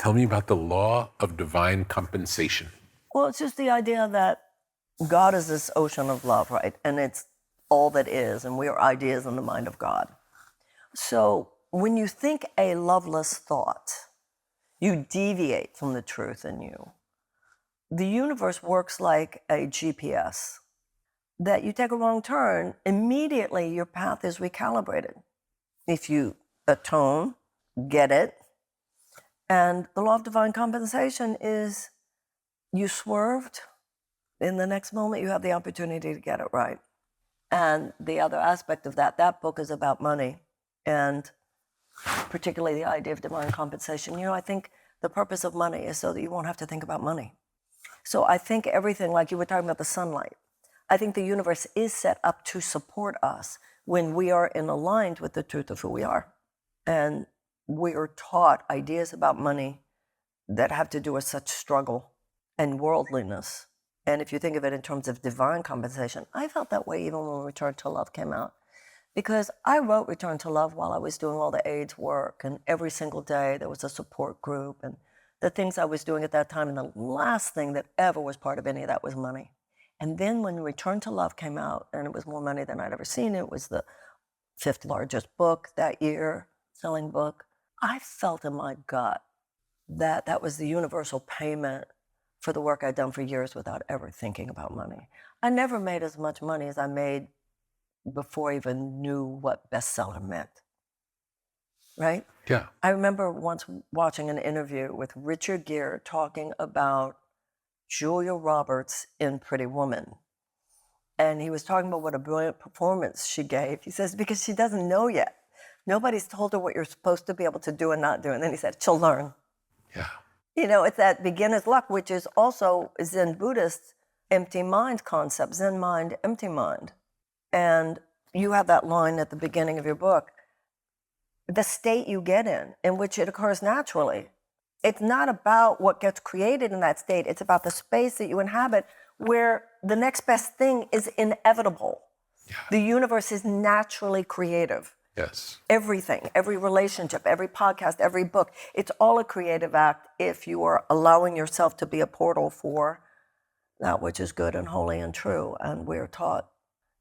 Tell me about the law of divine compensation. Well, it's just the idea that God is this ocean of love, right? And it's all that is, and we are ideas in the mind of God. So when you think a loveless thought, you deviate from the truth in you. The universe works like a GPS, that you take a wrong turn, immediately your path is recalibrated. If you atone, get it, and the law of divine compensation is you swerved, in the next moment you have the opportunity to get it right. And the other aspect of that book is about money, and particularly the idea of divine compensation. I think the purpose of money is so that you won't have to think about money. So I think everything, like you were talking about the sunlight, I think the universe is set up to support us when we are aligned with the truth of who we are. And we are taught ideas about money that have to do with such struggle and worldliness. And if you think of it in terms of divine compensation, I felt that way even when Return to Love came out. Because I wrote Return to Love while I was doing all the AIDS work, and every single day there was a support group, and the things I was doing at that time, and the last thing that ever was part of any of that was money. And then when Return to Love came out, and it was more money than I'd ever seen, it was the 5th largest book that year, selling book, I felt in my gut that that was the universal payment for the work I'd done for years without ever thinking about money. I never made as much money as I made before I even knew what bestseller meant, right? Yeah. I remember once watching an interview with Richard Gere talking about Julia Roberts in Pretty Woman. And he was talking about what a brilliant performance she gave. He says, because she doesn't know yet. Nobody's told her what you're supposed to be able to do and not do. And then he said, she'll learn. Yeah. It's that beginner's luck, which is also Zen Buddhist empty mind concept, Zen mind, empty mind. And you have that line at the beginning of your book, the state you get in which it occurs naturally. It's not about what gets created in that state. It's about the space that you inhabit where the next best thing is inevitable. Yeah. The universe is naturally creative. Yes. Everything, every relationship, every podcast, every book, it's all a creative act if you are allowing yourself to be a portal for that which is good and holy and true. And we're taught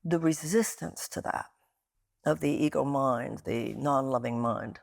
the resistance to that, of the ego mind, the non-loving mind.